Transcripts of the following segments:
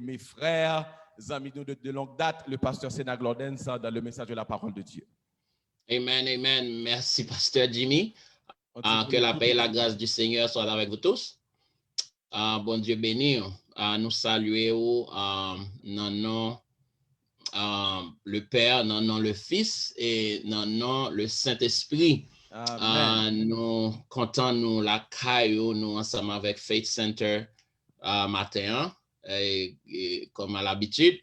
mes frères, amis de longue date, le pasteur Sénat Glordens dans le message de la parole de Dieu. Amen, amen. Merci, pasteur Jimmy. Que la paix et la grâce du Seigneur soient avec vous tous. Bon Dieu béni. Nous saluons non, non, le Père, non, non, le Fils et non, non, le Saint-Esprit. Nous comptons nous la caillou, nous ensemble avec Faith Center matin et comme à l'habitude.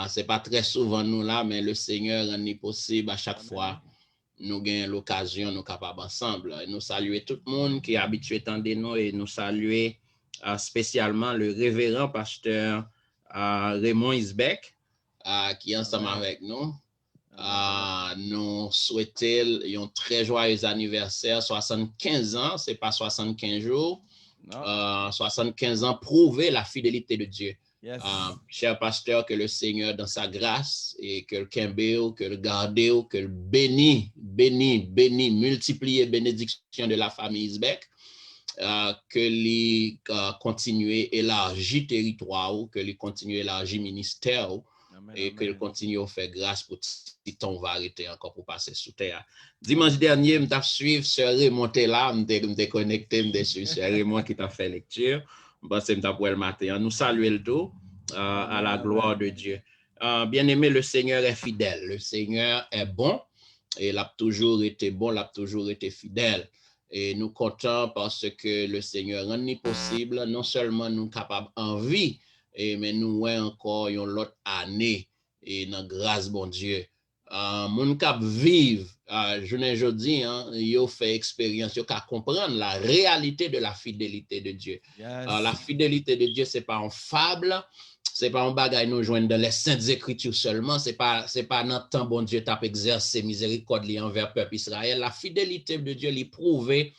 C'est pas très souvent nous là, mais le Seigneur rend possible à chaque fois. Nous gagnons l'occasion, nous capables ensemble. Nous saluons tout le monde qui est habitué à nous et nous saluons spécialement le révérend pasteur Raymond Isbeck qui est ensemble avec nous. Nous souhaitons un très joyeux anniversaire, 75 ans, c'est pas 75 jours, 75 ans, prouver la fidélité de Dieu. Yes. Cher pasteur, que le Seigneur dans sa grâce et que le Kembéo, que le gardéo, que le béni, multiplier bénédiction de la famille Isbeck, que les continuer élargir territoire, que les continuer élargir ministère, et que le continue à faire grâce pour si ton va arrêter encore pour passer sous terre. Dimanche dernier, je t'ai suivi Sœur Raymond là, je t'ai connecté, je suis Sœur Raymond qui t'a fait lecture. Je t'ai pour le matin. Nous saluons le tout à la gloire de Dieu. Bien-aimé, le Seigneur est fidèle. Le Seigneur est bon et il a toujours été bon, il a toujours été fidèle. Et nous comptons parce que le Seigneur rend possible, non seulement nous capables en vie, mais nous avons encore une autre année et dans grâce bon Dieu. Mon cap vive, je dis, yo fait expérience, yo ka comprendre la réalité de la fidélité de Dieu. Yes. La fidélité de Dieu, c'est pas en fable, c'est pas un bagage nous joindre dans les saintes écritures seulement, c'est pas dans temps bon Dieu t'a exercé miséricorde li envers peuple Israël. La fidélité de Dieu li prouver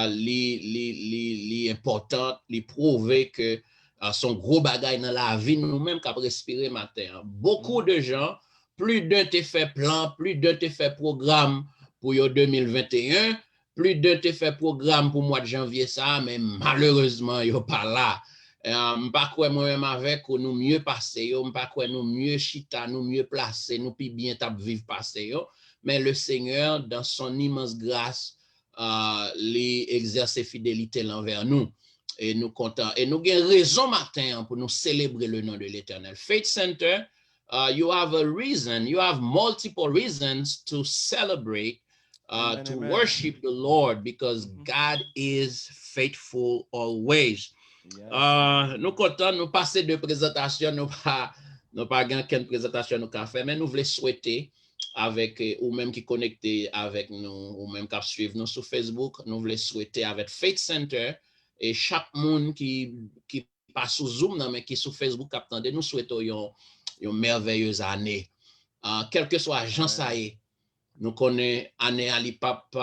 li importante, li prouver que son gros bagage dans la vie nous-mêmes qu'à respirer matin. Beaucoup de gens, plus d'un te fait plan, plus d'un te fait programme pour 2021, plus d'un te fait programme pour mois de janvier ça, mais malheureusement yo pas là. Pas quoi moi-même avec nous mieux passer yo, pas quoi nous mieux chita, nous mieux placer, nous plus bien t'a vivre passer yo, mais le Seigneur dans son immense grâce les exerce fidélité envers nous. Et nous comptons, et nous avons raison matin pour nous célébrer le nom de l'Éternel. Faith Center, you have a reason, you have multiple reasons to celebrate, Amen, to amen. worship the Lord because God is faithful always. Yes. Nous comptons, nous passer de présentation, nous pas qu'une présentation nous qu'a fait, mais nous voulons souhaiter avec ou même qui connecté avec nous ou même qui suivent nous sur Facebook, nous voulons souhaiter avec Faith Center et chaque monde qui passe sur Zoom mais qui sur Facebook attendez, nous souhaitons une merveilleuse année. Quel que soit Jean Saïe, nous connaissons année à l'IPAP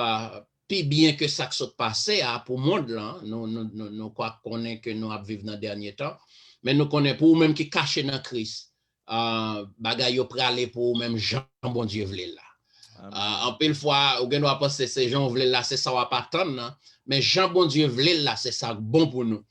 plus bien que ça qui s'est passé pour le monde là, nous connaissons que nous vivons dans le dernier temps, mais nous connaissons pour même qui cachent dans Christ. Bagay yo pralé pour même Jean bon Dieu vle là. En pile fois, ou gen doit penser ces gens vle là, c'est ça ou pas attendre, mais Jean bon Dieu vle là, c'est ça bon pour nous.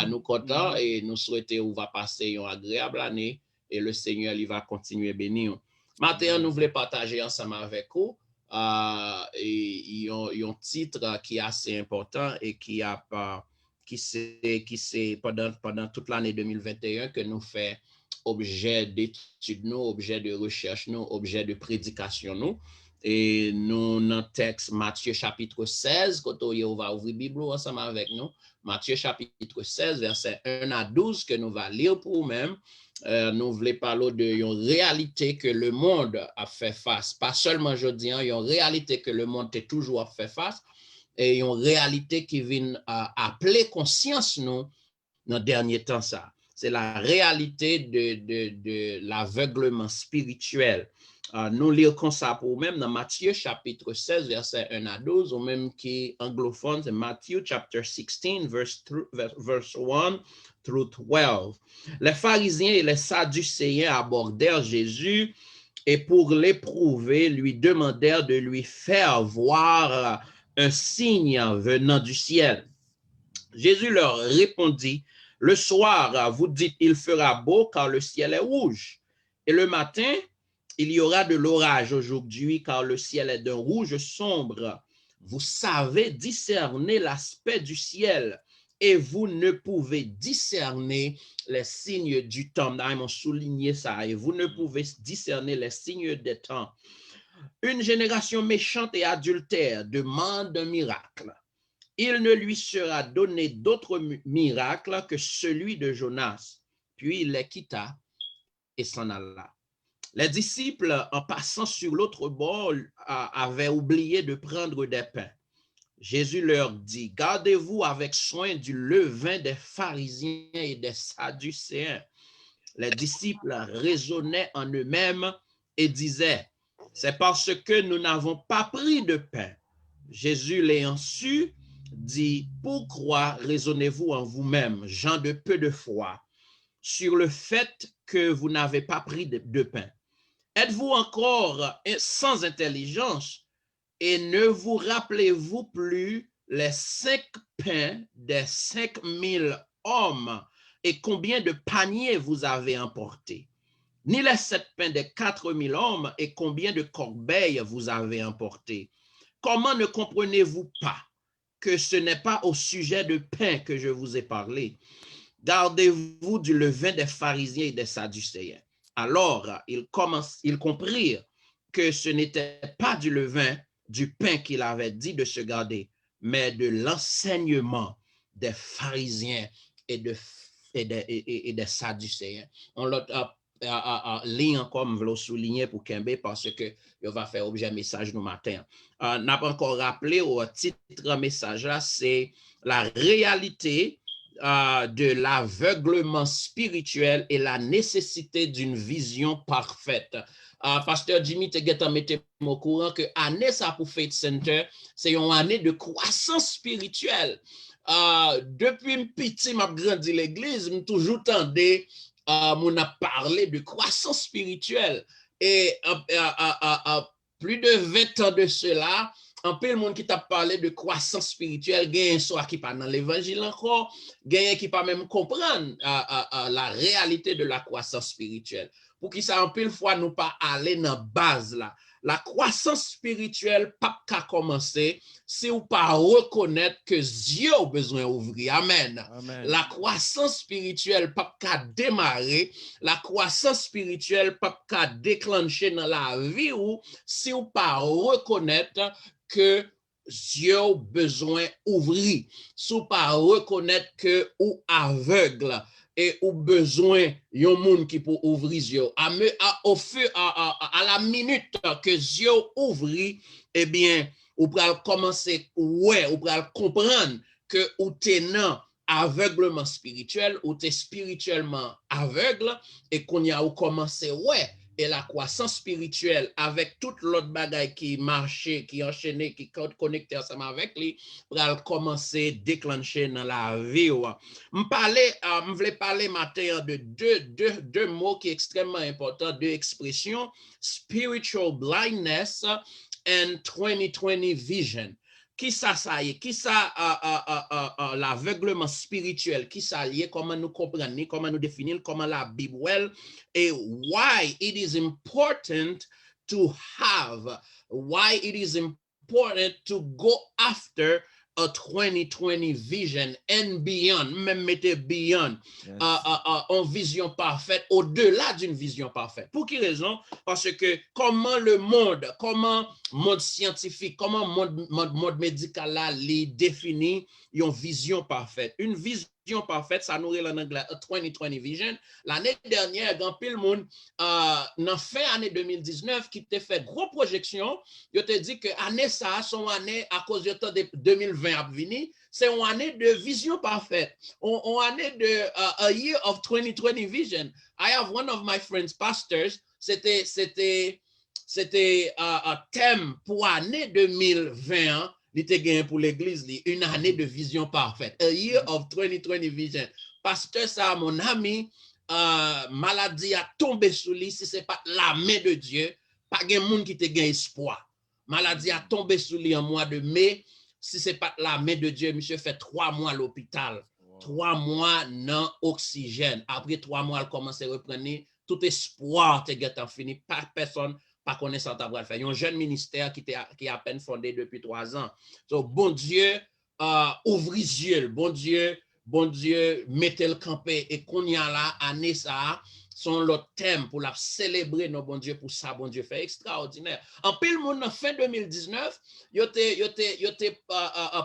Nous contents et nous souhaitons ou va passer une agréable année et le Seigneur il va continuer bénir. Maintenant, nous voulons partager ensemble avec vous et un titre qui est assez important et qui c'est pendant toute l'année 2021 que nous fait objet d'étude nous, objet de recherche nous, objet de prédication nous. Et nous, dans le texte Matthieu chapitre 16, quand on va ouvrir la Bible ensemble avec nous, Matthieu chapitre 16, verset 1 à 12, que nous allons lire pour nous-mêmes. Nous voulons parler de une réalité que le monde a fait face. Pas seulement aujourd'hui, il y a une réalité que le monde a toujours fait face et une réalité qui vient appeler conscience nous dans le dernier temps ça. C'est la réalité de l'aveuglement spirituel. Nous lisons comme ça pour même dans Matthieu chapitre 16, verset 1 à 12, ou même qui anglophone, c'est Matthew chapter 16, verse 1 through 12. Les pharisiens et les sadducéens abordèrent Jésus et pour l'éprouver, lui demandèrent de lui faire voir un signe venant du ciel. Jésus leur répondit, Le soir, vous dites, il fera beau car le ciel est rouge. Et le matin, il y aura de l'orage aujourd'hui car le ciel est d'un rouge sombre. Vous savez discerner l'aspect du ciel et vous ne pouvez discerner les signes du temps. Ils m'ont souligné ça. Et vous ne pouvez discerner les signes des temps. Une génération méchante et adultère demande un miracle. Il ne lui sera donné d'autre miracle que celui de Jonas. Puis il les quitta et s'en alla. Les disciples, en passant sur l'autre bord, avaient oublié de prendre des pains. Jésus leur dit, gardez-vous avec soin du levain des pharisiens et des sadducéens. Les disciples raisonnaient en eux-mêmes et disaient, c'est parce que nous n'avons pas pris de pain. Jésus l'ayant su, dit, pourquoi raisonnez-vous en vous-même, gens de peu de foi, sur le fait que vous n'avez pas pris de pain? Êtes-vous encore sans intelligence et ne vous rappelez-vous plus les 5 pains des 5000 hommes et combien de paniers vous avez emportés? Ni les 7 pains des 4000 hommes et combien de corbeilles vous avez emportés? Comment ne comprenez-vous pas que ce n'est pas au sujet de pain que je vous ai parlé? Gardez-vous du levain des pharisiens et des sadducéens. Alors, ils comprirent que ce n'était pas du levain, du pain qu'il avait dit de se garder, mais de l'enseignement des pharisiens et des sadducéens. On l'a ligne encore, je veux souligner pour Kembe parce que il va faire objet message nous matin. N'a pas encore rappelé au titre message là, c'est la réalité de l'aveuglement spirituel et la nécessité d'une vision parfaite. Pasteur Jimmy te mette au courant que l'année ça pour Faith Center, c'est une année de croissance spirituelle. Depuis petit, m'a grandi l'église, m'a toujours tendé on a parlé de croissance spirituelle et plus de 20 ans de cela, un peu le monde qui t'a parlé de croissance spirituelle, gagne soit qui pas dans l'évangile encore, gagne qui pas même comprendre la réalité de la croissance spirituelle. Pour qui ça un peu fois nous pas aller dans base là. La croissance spirituelle pas qu'à commencer si ou pas reconnaître que Dieu a besoin d'ouvrir. Amen. Amen. La croissance spirituelle pas qu'à démarrer, la croissance spirituelle pas qu'à déclencher dans la vie ou si ou pas reconnaître que Dieu a besoin d'ouvrir, si ou pas reconnaître que ou aveugle et ou besoin yon monde qui pour ouvrir yeux à la minute que Dieu ouvrit, eh bien ou pral commencer ouais ou pral comprendre que ou tenant aveuglement spirituel ou t'es spirituellement aveugle et qu'on y a ou commencé ouais et la croissance spirituelle avec toute l'autre bagaille qui marchait, qui enchaînait, qui connectait ensemble avec lui, pour commencer à déclencher dans la vie. Je voulais parler matin de deux mots qui sont extrêmement importants, deux expressions, spiritual blindness and 2020 vision. Qui ça y est, qui ça l'aveuglement spirituel, qui ça y est, comment nous comprendre, comment nous définir, comment la Bible et why it is important to have, why it is important to go after a 2020 vision and beyond, même mettez beyond, yes. En vision parfaite, au-delà d'une vision parfaite. Pour quelle raison? Parce que comment le monde scientifique, comment monde médical là, les définit une vision parfaite. Une vision parfaite, ça nous en anglais 2020 vision. L'année dernière, dans pile monde, dans fin année 2019, qui t'a fait gros projection, je te dis que année ça, son année à cause du temps de 2020 à venir, c'est une année de vision parfaite. Une année de a year of 2020 vision. I have one of my friends, pastors, c'était un thème pour année 2020. Il était gagné pour l'église, une année de vision parfaite. A year of 2020 vision. Pasteur, ça, mon ami, maladie a tombé sous lui, si ce n'est pas la main de Dieu, pas de monde qui te gagne espoir. Maladie a tombé sous lui en mois de mai, si ce n'est pas la main de Dieu, monsieur fait 3 mois à l'hôpital. Wow. 3 mois dans oxygène. Après 3 mois, elle commence à reprendre tout espoir te fini. Pas personne pas connaissant ta faire. Il y a un jeune ministère qui est à peine fondé depuis 3 ans. Donc, bon Dieu, ouvre les yeux. Bon Dieu, mettez le campé. Et qu'on y a là, année ça, son l'autre thème pour la célébrer nos bon Dieu pour ça, bon Dieu fait extraordinaire. En pile monde en fin 2019, il était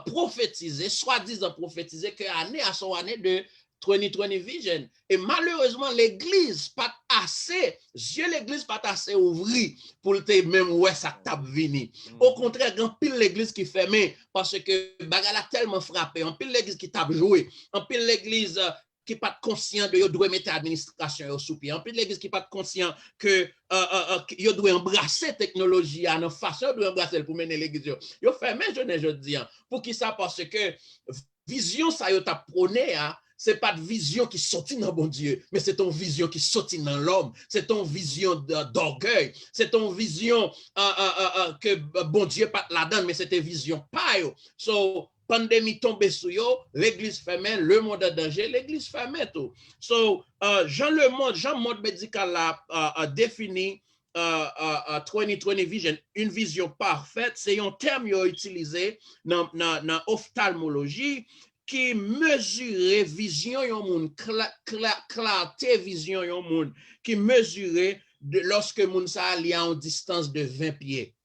prophétisé, soi-disant prophétisé que année à son année de 2020 vision. Et malheureusement, l'église pas assez, l'église pas assez ouvri pour te même ouais ça tape vini. Au contraire, grand pile l'église qui fermée parce que bagarre a tellement frappé, en pile l'église qui tape joué, en pile l'église qui pas conscient de yo doit mettre administration sous pied, en pile l'église qui pas conscient que yo doit embrasser technologie à une façon de embrasser pour mener l'église. Yo fermé je dis pour qui ça parce que vision ça yo t'a prôné c'est pas de vision qui sortit dans bon Dieu, mais c'est ton vision qui sortit dans l'homme. C'est ton vision d'orgueil. C'est ton vision que bon Dieu pas là-dedans, mais c'était vision pas yo. So, pandémie tombée sur yo, l'église fermée, le monde en danger, l'église fermée tout. So, Jean monde médical a défini 2020 vision, une vision parfaite, c'est un terme utilisé dans ophtalmologie qui mesure vision yon moun, clarté vision yon moun, qui mesure lorsque moun sa li a en distance de 20 pieds.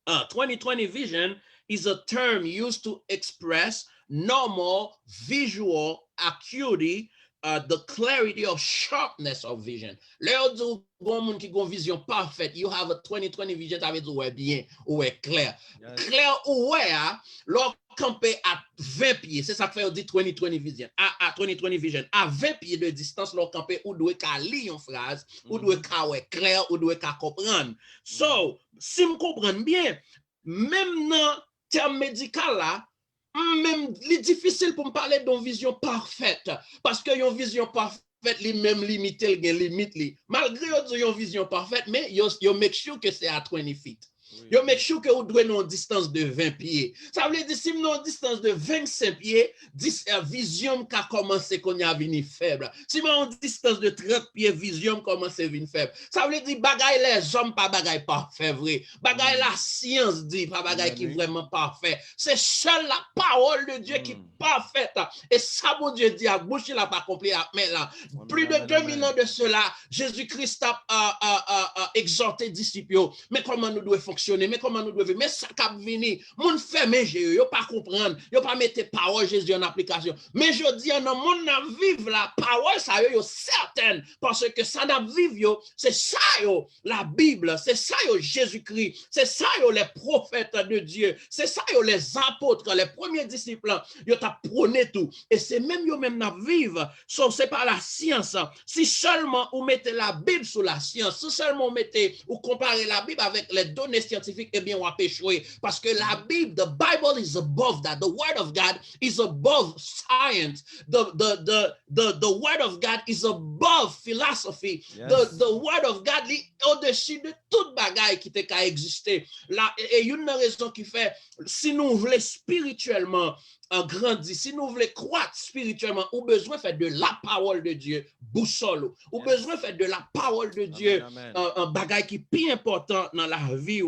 2020 vision is a term used to express normal visual acuity, the clarity of sharpness of vision. Là, on bon moun qui gon vision parfaite, you have a 2020 vision, ça veut dire ouais bien, ouais clair. Yes. Clair ouais, l'or campé à 20 pieds, c'est ça que fait on dit 2020 vision. À 2020 vision, à 20 pieds de distance, l'or campé ou doit ka lire une phrase, ou doit ka ouais clair, ou doit ka comprendre. So, si me comprendre bien, même dans terme médical là, même c'est difficile pour me parler d'une vision parfaite parce que une vision parfaite les même limité les limite malgré une vision parfaite mais you make sure que c'est à 20 feet. Yo make sure que vous doit une distance de 20 pieds. Ça veut dire si nous une distance de 25 pieds, vision qu'a commencé qu'on y a venu faible. Si nous une distance de 30 pieds, vision commence à venir faible. Ça veut dire bagaille les hommes pas bagaille parfait vrai. Bagaille la science dit pas bagaille qui vraiment parfait. C'est seule la parole de Dieu qui est parfaite. Et ça bon Dieu dit à bouche il a pas accompli mais là plus de 2000 ans de cela, Jésus-Christ a exhorté disciples. Mais comment nous devons fonctionner? Mais comment nous devons vivre? Mais ça cap vini, moun fermé Jésus, yo pas comprendre, yo pas mettre parole Jésus en application. Mais je dis non moun n'a vivre la parole ça yo certaine parce que ça n'a vivre yo, c'est ça yo la Bible, c'est ça yo Jésus-Christ, c'est ça yo les prophètes de Dieu, c'est ça yo les apôtres, les premiers disciples, yo t'a prôné tout et c'est même yo même n'a vivre. So c'est pas la science. Si seulement vous mettez la Bible sur la science, si seulement vous mettez ou comparez la Bible avec les données scientifique, eh bien, on va pécher. Parce que la Bible, the Bible is above that. The Word of God is above science. The Word of God is above philosophy. Yes. The Word of God est au-dessus de toute bagaille qui t'a qu'à exister. Là, et une raison qui fait, si nous voulons spirituellement grandir, si nous voulons croître spirituellement, ou besoin de faire de la parole de Dieu, boussole, ou besoin de faire de la parole de Dieu, un bagage qui est plus important dans la vie.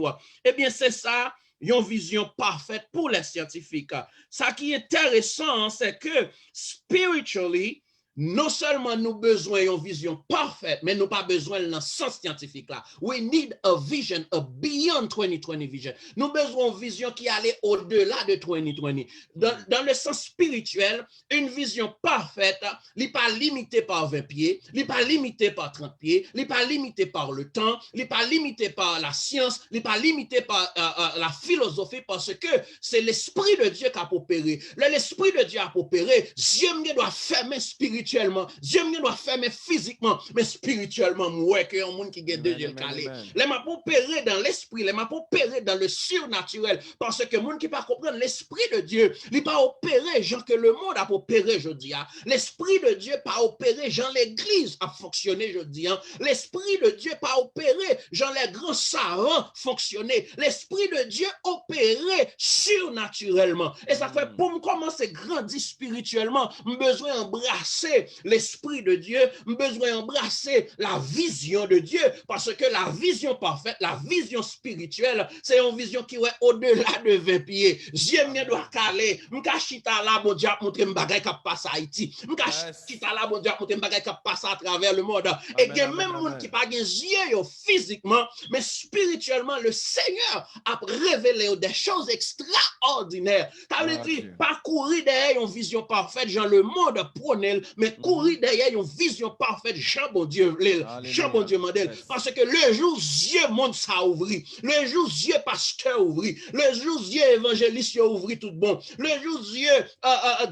Eh bien, c'est ça, une vision parfaite pour les scientifiques. Ça qui est intéressant, c'est que spiritually, non seulement nous besoin d'une vision parfaite, mais nous pas besoin d'un sens scientifique là. We need a vision, a beyond 2020 vision. Nous besoin d'une vision qui allait au-delà de 2020. Dans le sens spirituel, une vision parfaite, n'est pas limitée par 20 pieds, n'est pas limitée par 30 pieds, n'est pas limitée par le temps, n'est pas limitée par la science, n'est pas limitée par la philosophie, parce que c'est l'Esprit de Dieu qui a opéré. L'Esprit de Dieu a opéré, Dieu doit fermer spirituellement spirituellement. Dieu doit faire mais physiquement, mais spirituellement, moi que un monde qui a deux yeux calés. Les m'a opéré dans l'esprit, les m'a opéré dans le surnaturel parce que monde qui pas comprendre l'esprit de Dieu, il pas opéré gens que le monde a opéré je dis. L'esprit de Dieu pas opéré gens l'église a fonctionné je dis. L'esprit de Dieu pas opéré gens les grands savants fonctionner. L'esprit de Dieu opéré surnaturellement. Et ça fait pour me commencer à grandir spirituellement, j'ai besoin d'embrasser l'esprit de Dieu, j'ai besoin d'embrasser la vision de Dieu parce que la vision parfaite, la vision spirituelle, c'est une vision qui est au-delà de 20 pieds. Dieu me doit caler, m'ka chita là bon Dieu montrer m'bagay qui passe à Haïti. M'ka chita là bon Dieu montrer m'bagay qui passe à travers le monde. Et il y a même monde qui pas gen yeux physiquement, mais spirituellement le Seigneur a révélé des choses extraordinaires. Ça veut dire pas courir derrière une vision parfaite, Jean le monde prône, mais courir derrière une vision parfaite, Jean bon Dieu, Jean bon Dieu mandel. Parce que le jour Dieu monde ça ouvri, le jour Dieu pasteur ouvri, le jour Dieu évangéliste ouvri tout bon, le jour Dieu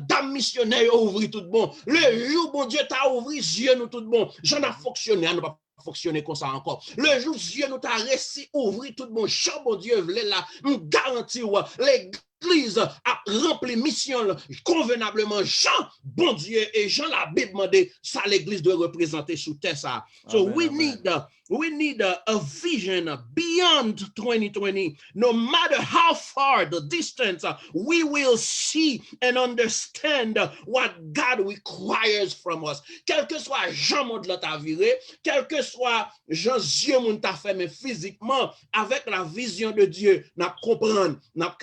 dame missionnaire ouvri tout bon, le jour bon Dieu t'a ouvri Dieu nous tout bon. J'en a fonctionné, nous pas fonctionner comme ça encore. Le jour Dieu nous t'a réussi ouvrir tout bon, Jean bon Dieu voulait là, nous garantir l'Église a rempli mission convenablement. Jean, bon Dieu, et Jean la Bible demandé ça l'Église doit représenter sous terre ça. So we need a vision beyond 2020. No matter how far the distance, we will see and understand what God requires from us. Quel que soit Jean monde là t'a viré, quel que soit Jean Dieu monde t'a fait, mais physiquement, avec la vision de Dieu, n'a comprendre, n'a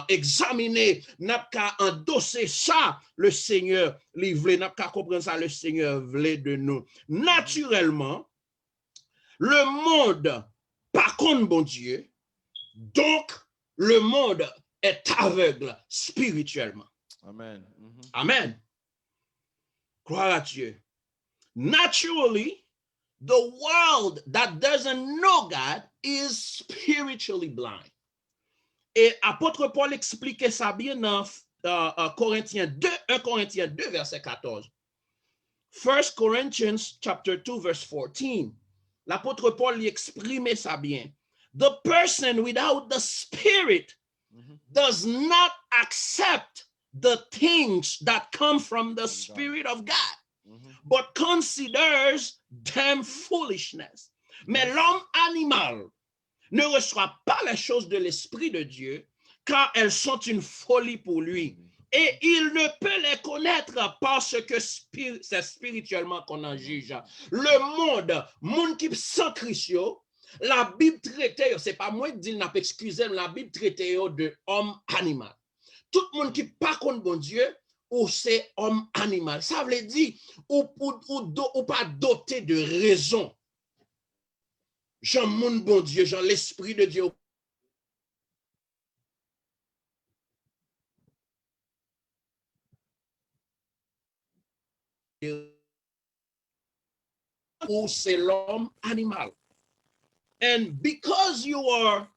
examiner, n'a qu'à endosser ça, le Seigneur livré, n'a qu'à comprendre ça, le Seigneur voulait de nous. Naturellement, le monde, par contre, bon Dieu, donc le monde est aveugle spirituellement. Amen. Amen. Gloire à Dieu. Naturally, the world that doesn't know God is spiritually blind. Et apôtre Paul expliquait ça bien dans Corinthiens 2, 1 Corinthiens 2, verset 14. 1 Corinthians chapter 2, verse 14. L'apôtre Paul y exprimait ça bien. The person without the Spirit does not accept the things that come from the Spirit of God, but considers them foolishness. Mais l'homme animal ne reçoit pas les choses de l'Esprit de Dieu, car elles sont une folie pour lui. Et il ne peut les connaître parce que c'est spirituellement qu'on en juge. Le monde qui sans Christ, la Bible traite, c'est pas moi qui dis, n'a pas excusé, la Bible traite de homme animal. Tout le monde qui pas contre bon Dieu, ou c'est homme animal. Ça veut dire, ou pas doté de raison. Jean mon bon Dieu, Jean l'Esprit de Dieu. Ou c'est l'homme animal. And because you are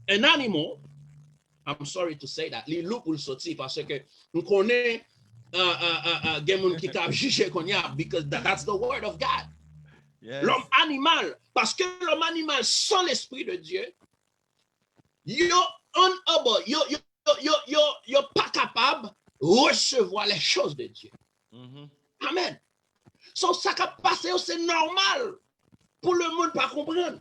an animal, I'm sorry to say that, les loups pour le sortir parce que nous connaissons gens qui t'a jugé qu'on y a, because that's the word of God. Yes. L'homme animal, parce que l'homme animal sans l'Esprit de Dieu, you're unable, you're pas capable de recevoir les choses de Dieu. Amen. So, ça qui passe, c'est normal pour le monde pas comprendre.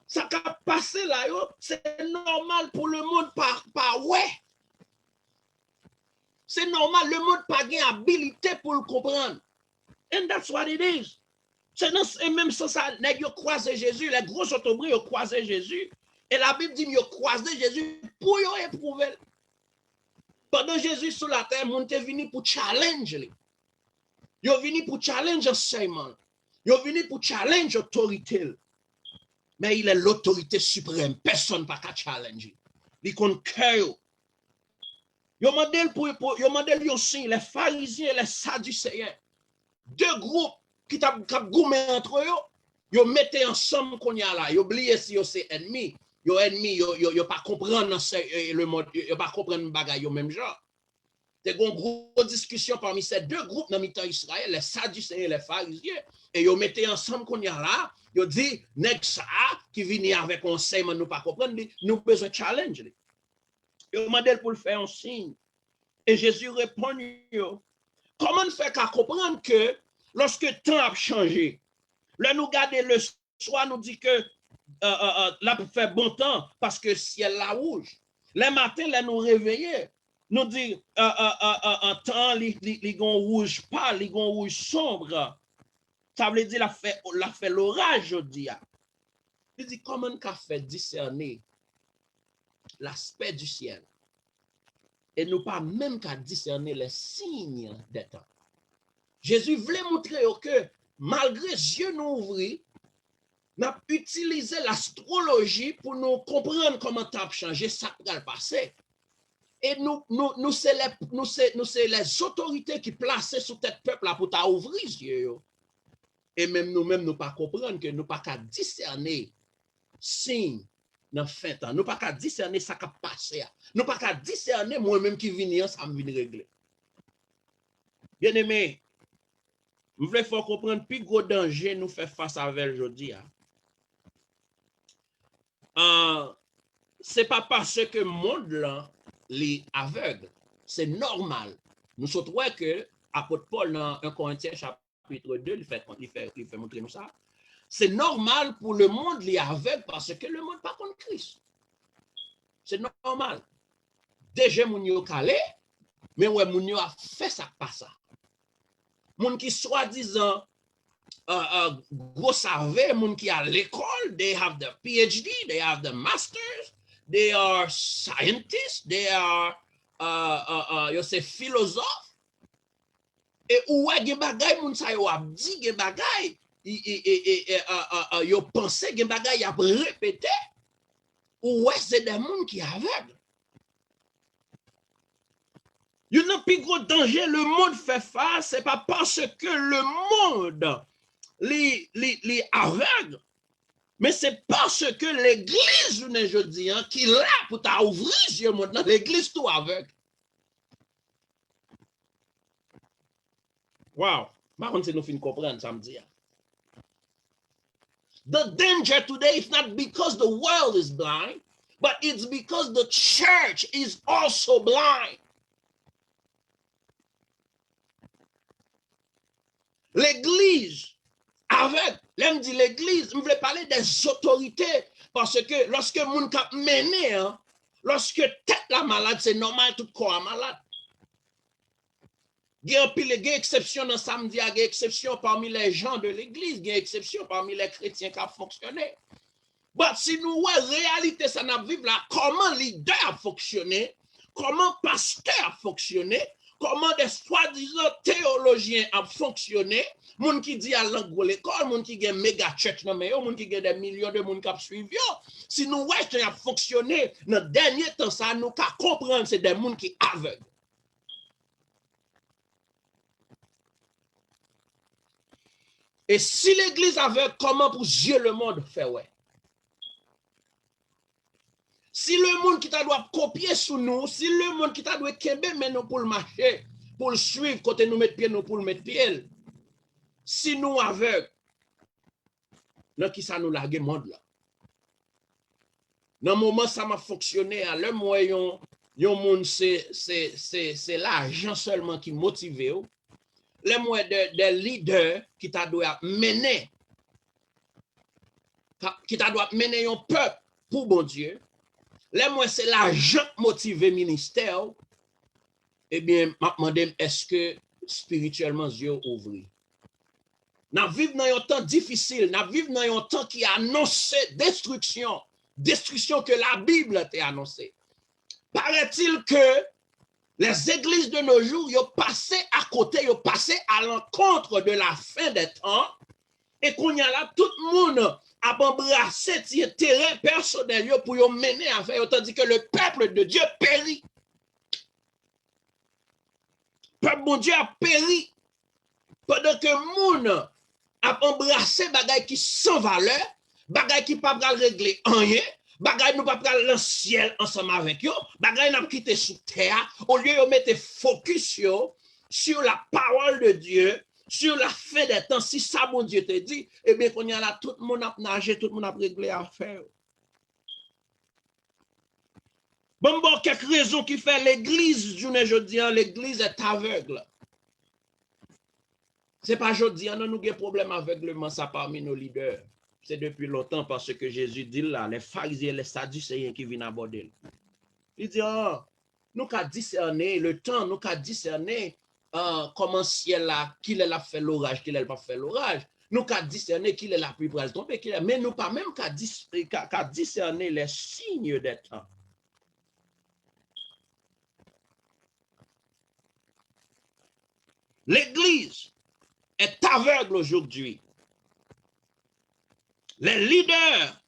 Ça qui passe là, c'est normal pour le monde pas ouais. C'est normal, le monde pas gain habilité pour le comprendre. And that's what it is. C'est même ça, nèg yo croisé Jésus, les gros autobris yo croisé Jésus. Et la Bible dit yo croisé Jésus pour yo éprouver. Pendant Jésus sur la terre, monde est venu pour challenge lui. Yo venu pour challenge enseignement. Yo venu pour challenge autorité. Mais il est l'autorité suprême, personne pas qu'à challenge. Il compte cœur. Yo mandel yo signe les pharisiens et les sadducéens. Deux groupes qui t'a goumé entre eux, yo mettez ensemble qu'on y a là, yo oublié si yo c'est ennemi. yo ennemi, yo pas comprendre le monde, yo pas comprendre bagay yo même genre. C'est une grosse discussion parmi ces deux groupes dans mi-temps Israël, les Sadducéens et les pharisiens. Et ils mettaient ensemble qu'on y a là, ils dit, nèg ça qui vient avec un enseignement, nous pas comprendre, nous besoin de challenge. Ils demandé pour le faire un signe. Et Jésus répond, comment faire qu'à comprendre que lorsque le temps a changé, là nous garder le soir, nous dit que là fait bon temps parce que le ciel la rouge. Le matin, là nous réveiller. Nous dit un temps li gon rouge pâle, li gon rouge sombre. Ça veut dire la fait l'orage aujourd'hui. Il dit comment qu'a fait discerner l'aspect du ciel et nous pas même qu'à discerner les signes des temps. Jésus voulait montrer que malgré yeux nous ouvrir, n'a utilisé l'astrologie pour nous comprendre comment t'as changé, ça va passer. Et nous c'est les autorités qui placent sous tête peuple là pour t'ouvrir les yeux. Et même nous-mêmes, nous pas comprendre que nous pas qu'à discerner signe dans fin temps. Nous pas qu'à discerner ça qui a passé. Nous pas qu'à discerner moi-même qui vient, ça me vient régler. Bien aimé, nous voulons faire comprendre plus gros danger nous fait face avec aujourd'hui. C'est pas parce que le monde là est aveugle, c'est normal. Nous sommes que apôtre Paul dans 1 Corinthiens chapitre 2, il fait montrer nous ça. C'est normal pour le monde est aveugle parce que le monde pas contre Christ. C'est normal. Déjà moun yo calé, mais ouais moun yo a fait ça pas ça. Moun qui soi-disant gros savent, moun qui à l'école, they have the PhD, they have the masters, they are scientists, they are you say philosophes. Et ouais gen bagay moun sa yo a dit gen bagay, yo pensé gen bagay a répété. Ouais c'est des moun qui aveugles. Il y a un plus gros danger, le monde fait face, c'est pas parce que le monde les aveugle, mais c'est parce que l'église, je dis, qui est là pour t'ouvrir les yeux maintenant, l'église tout aveugle. Wow, par contre, c'est nous fin comprendre ça me dit. The danger today is not because the world is blind, but it's because the church is also blind. L'église, avec, là me dit l'église, je voulais parler des autorités, parce que lorsque moun kap mené, lorsque tête la malade, c'est normal tout corps malade. Il y a une exception dans samedi, il y a une exception parmi les gens de l'église, il y a une exception parmi les chrétiens qui ont fonctionné. Mais si nous voyons la réalité, ça n'a pas là, comment leader a fonctionné, comment pasteur a fonctionné, comment des soi-disant théologiens ont fonctionné, moun qui dit à l'angle l'école, moun qui a méga church dans mais moun qui a des millions de moun qui suivent. Si nous voyons ça a fonctionné, dans le dernier temps, ça nous qu'à comprendre, c'est des moun qui aveugles. Et si l'église aveugle, comment pour Dieu le monde fait ouais? Si le monde qui t'a doit copier sous nous, si le monde qui t'a doit kembe mais nous pour le marcher, pour le suivre, côté nous mettre pied, nous pour le mettre pied. Si nous aveugles, dans qui ça nous largue le monde là? Dans le moment ça m'a fonctionné, à l'heure moyen, yon monde c'est l'argent seulement qui motive. Les moyens des leaders qui t'a doit mener, qui t'a doit mener un peuple pour bon Dieu. Les moyens c'est l'argent motivé ministère. Eh bien, m'a demandé est-ce que spirituellement Dieu ouvri. Nous vivons dans un temps difficile, nous vivons dans un temps qui annonce destruction que la Bible t'a annoncé. Paraît-il que les églises de nos jours, ils ont passé à côté, ils ont passé à l'encontre de la fin des temps, et qu'on y a là, tout le monde a embrassé ce terrain personnel pour y mener à faire, tandis que le peuple de Dieu périt. Le peuple de Dieu a péri, pendant que le monde a embrassé des choses qui sans valeur, des choses qui ne peuvent pas régler rien, Bagay nous pas pral dans ciel ensemble avec yo, bagay n'a quitté sous terre, au lieu de mettre focus yo sur la parole de Dieu, sur la fin des temps. Si ça mon Dieu te dit, eh bien qu'on y a là tout le monde a nagé, tout le monde a réglé à faire. Bon, quelques raisons qui fait l'église, je dis, l'église est aveugle. C'est pas aujourd'hui, nous avons des problèmes aveuglement ça parmi nos leaders. C'est depuis longtemps parce que Jésus dit là, les pharisiens, les sadducéens qui viennent aborder. Il dit, oh, nous avons discerné le temps, nous avons discerné comment ciel là, qu'il a fait l'orage, qu'il n'a pas fait l'orage. Nous avons discerné qu'il est la pluie pour tomber, mais nous pas même qu'à discerner les signes des temps. L'église est aveugle aujourd'hui. Les leaders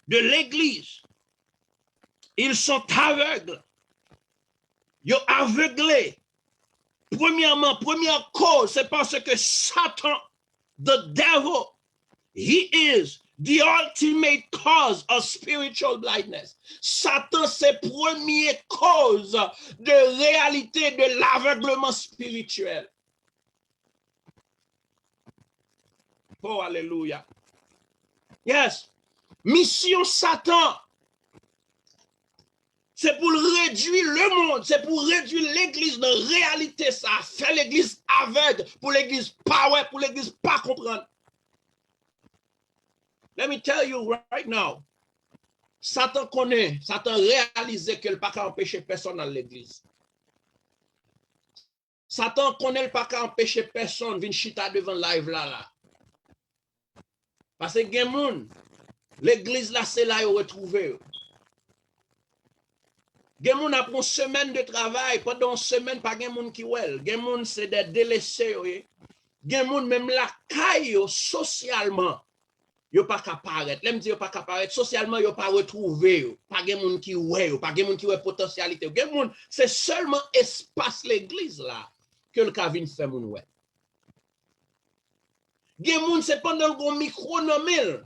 de l'église, ils sont aveugles. Ils sont aveuglés. Premièrement, première cause, c'est parce que Satan, the devil, he is the ultimate cause of spiritual blindness. Satan, c'est première cause de réalité de l'aveuglement spirituel. Oh, alléluia. Yes. Mission Satan, c'est pour réduire le monde, c'est pour réduire l'église de réalité, ça fait l'église aveugle, pour l'église pas ouais, pour l'église pas comprendre. Let me tell you right now, Satan connaît, Satan réalise qu'il ne peut pas empêcher personne dans l'église. Satan connaît, il ne peut pas empêcher personne de venir chita devant live là. Parce que l'église là, c'est là où retrouver. Gen après une semaine de travail, pendant une semaine, pas gen moun qui wel. Gen moun c'est des délaissés. Gen moun même la caille socialement, yo pas qu'à paraître. L'aime dire pas qu'à paraître socialement, yo pas retrouver. Pas gen moun qui ouais, pas gen moun qui ouais potentialité. Gen moun c'est seulement espace l'église là que le Kavin fait moun ouais. Gen moun c'est pendant le micro nomel.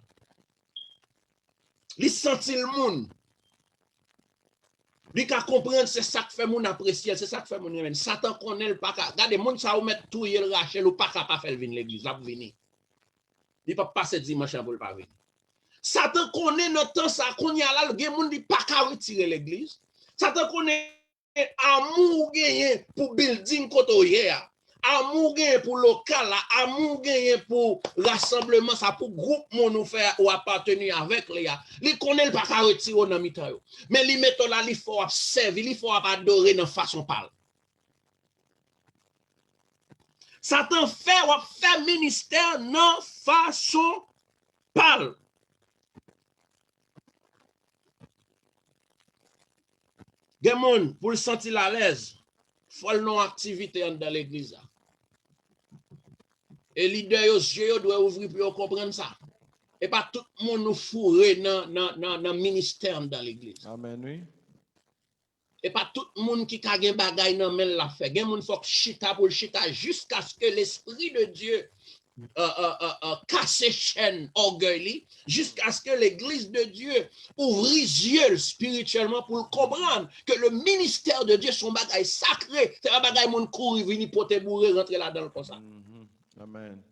Li senti le moun. Li ka comprendre c'est ça que fait moun apprécier, c'est ça que fait moun aimer. Satan connaît le pas. Regardez moun ça ou mettre tout yel rachel ou pas capable faire venir l'église, la venir. Il pas passer dimanche pour pas venir. Satan connaît notre temps ça qu'on y a là, le gen moun di pas ka retirer l'église. Satan connaît amour gagné pour building koto hier. Amour gagné pour local là, amour gagné pour rassemblement ça pour groupe mon faire ou appartenir avec les gars. Li connaît pas ka retirer dans mitan yo. Mais li metto là li faut servir, li faut adorer dans façon parle. Satan fait ministère dans façon parle. Gen moun pour le sentir à l'aise, faut le non activité dans l'église. Et leader yo yeux doit ouvrir pour comprendre ça. Et pas tout le monde nous fourrer dans ministère dans l'église. Amen, oui. Et pas tout le monde qui a gen bagay nan men la fait. Gen moun faut chita pour chita jusqu'à ce que l'esprit de Dieu casse chaîne orgueil jusqu'à ce que l'église de Dieu ouvre les yeux spirituellement pour comprendre que le ministère de Dieu son bagay sacré, c'est un bagay moun courir venir porter bourré rentrer là-dedans comme ça. Amen.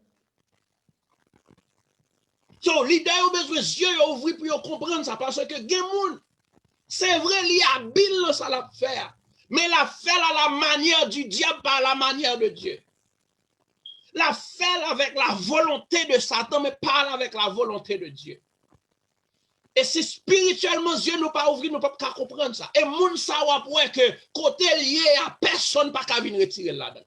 So, leader a besoin de yeux ouvrir pour comprendre ça parce que gen moun c'est vrai il y a habile ça la faire mais la fait à la manière du diable pas à la manière de Dieu. La fait avec la volonté de Satan, mais pas avec la volonté de Dieu. Et si spirituellement Dieu nous pas ouvrir, nous pas comprendre ça. Et moun sa wap wè que côté lié à personne pas qu'à venir retirer là-dedans.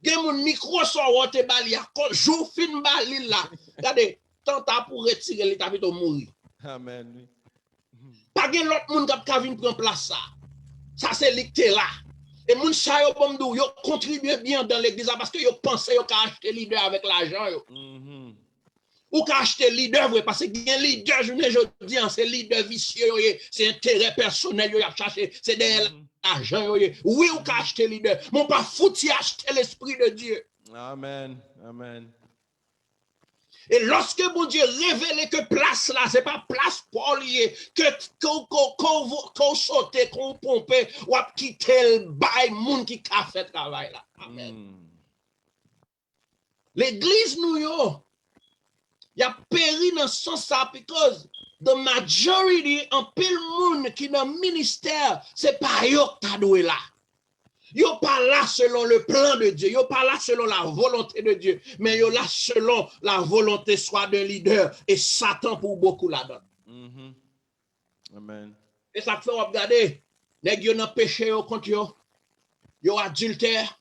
Gen moun micro so wote bali a jou fin bali là. Regardez, tant pour retirer l'état plutôt mourir. Amen. Pas gen l'autre moun qui venir prendre place ça. Ça c'est licté là. Et moun sa yo bon dou, yo contribue bien dans l'église parce que yo pense yo ka acheter leader avec l'argent yo. Ou ka acheter leader vrai parce que gen leader je dis c'est leader vicieux yo, c'est intérêt personnel yo y a chercher, c'est de l'argent yo. Oui ou ka acheter leader, mon pas fouti acheter l'esprit de Dieu. Amen. Amen. Et lorsque mon Dieu révèle que place là, c'est pas place pour lier, qu'on saute, qu'on pompe, ou à quitter le bail, moun qui a fait travail là. Amen. L'église nous yo, y a péri dans ce sens ça, because the majority en pile moun qui dans le ministère, c'est pas yo qui t'a doué là. Yo pas là selon le plan de Dieu, yo pas là selon la volonté de Dieu, mais yo là selon la volonté soit d'un leader et Satan pour beaucoup là-dedans. Amen. Et ça fait regarder, nèg yo nan péché yo contre yo adultère,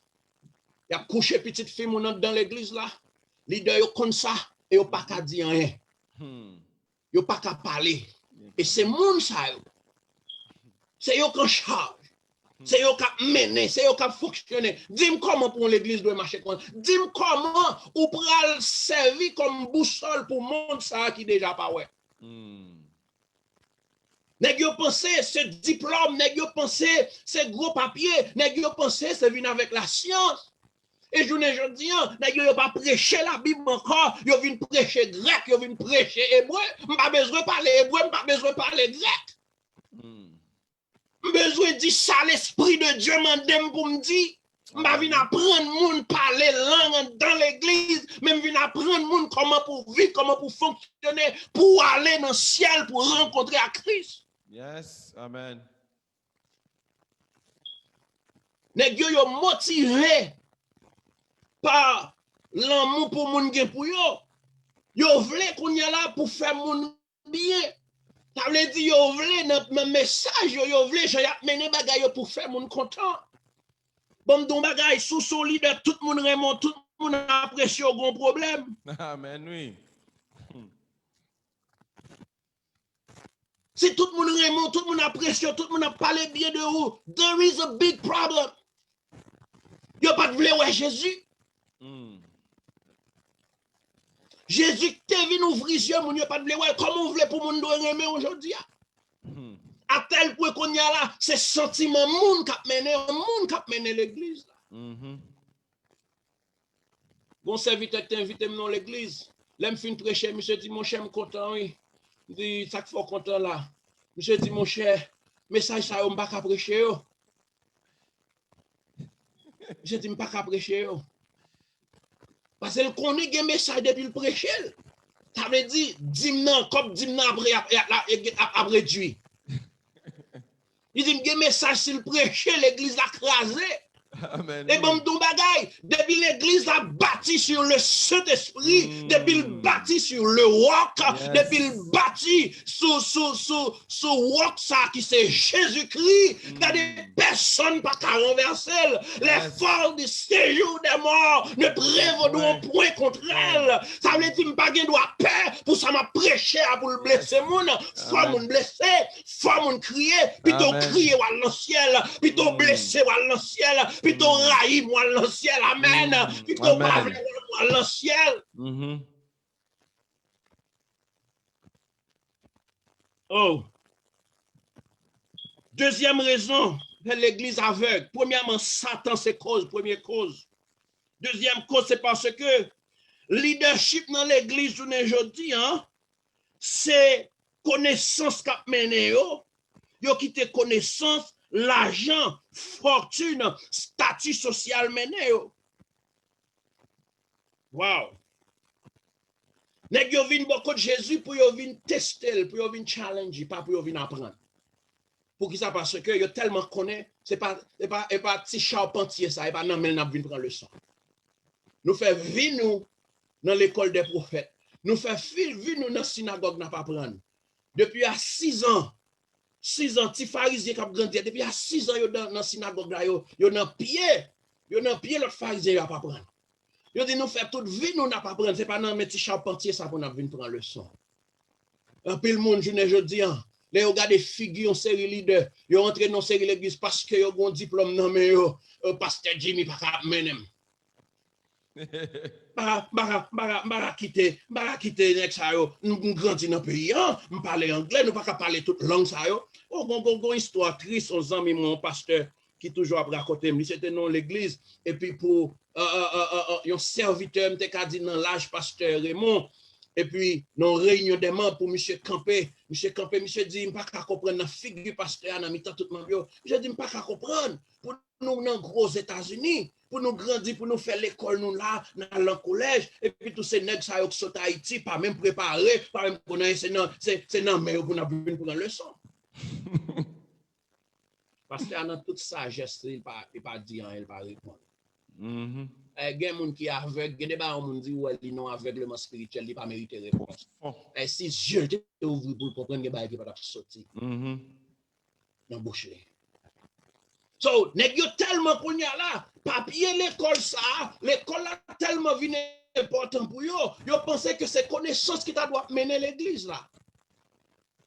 y a couché petite fille moun dans l'église là, leader yo comme ça et yo pas ka dire rien. Yo pas ka parler. Et c'est moun ça yo. C'est yo qui charge. C'est eux qui mener, c'est eux qui fonctionner. Dis-moi comment pour l'église doit marcher. Dis-moi comment ou pral servir comme boussole pour monde ça qui déjà pas ouais. Nèg yo pensé ce diplôme, nèg yo pensé ce gros papier, nèg yo pensé c'est venir avec la science. Et journée jodi nèg yo pas prêcher la Bible encore, yo vinn prêcher grec, yo vinn prêcher hébreu, pas besoin parler hébreu, pas besoin parler grec. Besoin de dire ça, l'Esprit de Dieu m'endem pour me dire. Je viens apprendre moun parler langue dans l'église, même viens apprendre moun comment pour vivre, comment pour fonctionner, pour aller dans le ciel, pour rencontrer à Christ. Yes, amen. Nèg yo motivé par l'amour pour moun gen pour yo. Yo vle qu'on y a là pour faire moun bien. Ça veut dire yo vle dans message yo vle je y a mené bagay yo pour faire moun content. Bon don bagay sous son leader tout moun remonte, tout moun apprécie au grand problème. Amen, oui. Si tout moun remonte, tout moun apprécie, tout moun a parlé bien de vous, there is a big problem. Yo pas vle ouais Jésus. Jésus te venu ouvrir yeux, moun yo pas vle ouais comment vle pour moun doit aimer aujourd'hui. À tel point qu'on y a là, c'est sentiment moun k'ap mené l'église. Bon serviteur t'invite dans l'église. L'aime fin prêcher, monsieur dit mon cher, me content oui. Dit ça faut content là. Monsieur dit mon cher, message ça on pas ka prêcher yo. Monsieur dit pas ka prêcher yo. Parce que connaît gen message depuis le prêcher. Ça veut dire dimnan comme dimnan après réduit. Il dit gen message s'il prêcher l'église a crasé. Amen. Et bon, ton bagay, depuis l'église a bâti sur le Saint-Esprit, depuis le bâti sur le walk, depuis le bâti sur walk ça qui c'est Jésus-Christ, il y a des personnes pas qu'à renverser. Les forces du séjour des morts ne prévaudront point contre elles. Ça veut dire pas qu'il doit peur pour ça m'a prêché pour le blesser moun, soit moun blessé, soit moun crier, puis ton crier à l'anciel, puis ton blessé à l'anciel. Puis ton raï, moi, le ciel, amen. Puis ton parle, moi, le ciel. Oh. Deuxième raison, l'église aveugle. Premièrement, Satan, c'est cause, première cause. Deuxième cause, c'est parce que leadership dans l'église, aujourd'hui, c'est connaissance qu'a mené yo qui te connaissance. L'argent, fortune, statut social mené yo. Wow. Nèg yo vinn beaucoup de Jésus pour yo vinn tester, pour yo vinn challenge, pas pour yo vinn apprendre. Pour qui ça parce que yo tellement connaît, c'est pas petit charpentier ça, et pas nan men n'a vinn prendre leçon. Nous fait vivre nous dans l'école des prophètes. Nous fait vivre nous dans synagogue n'a pas prendre. Depuis à 6 ans 6 ans, ti pharisien qui a grandi, depuis à 6 ans, dans la synagogue, yo dans pied l'autre pharisien a pas prendre. Yo dit nous fait toute vie nous n'a pas prendre, c'est pas dans petit charpentier ça pour nous venir prendre leçon. Un peu le monde journée jodi les yo gade figure en série leader, yo entré dans série l'église parce que yo gon diplôme nan mais yo pasteur Jimmy pas ka menem. Bara quitter nek sa yo, nous grandi dans pays nous parler anglais, nous pas parler toute langue sa yo. Oh gon histoire triste aux amis mon pasteur qui toujours après raconter lui c'était dans l'église et puis pour un serviteur m'te ka dit dans l'âge pasteur Raymond Et puis, dans réunion des membres pour M. Campé, monsieur dit, je ne peux pas comprendre la figure pasteur dans mi-temps tout le monde. Je dis, je ne peux pas comprendre. Pour nous, dans gros États-Unis, pour nous grandir, pour nous faire l'école, nous là, dans le collège, et puis tous ces nègres qui sont Haïti, pas même préparés, pas même connaître, c'est non, mais pour nous pour une leçon. Parce que dans toute sagesse, il ne pas dire, il ne pas répondre. Il y a des gens qui sont aveugles, il y a des gens qui disent que non aveuglement spirituel, il ne pas mériter réponse. Et si Dieu te ouvre pour comprendre que il ne va pas sortir dans la bouche. So, nèg yo tellement qu'on y a là, papier l'école ça, l'école là tellement venu important pour yo, yo pensez que c'est connaissance qui doit mener l'église là.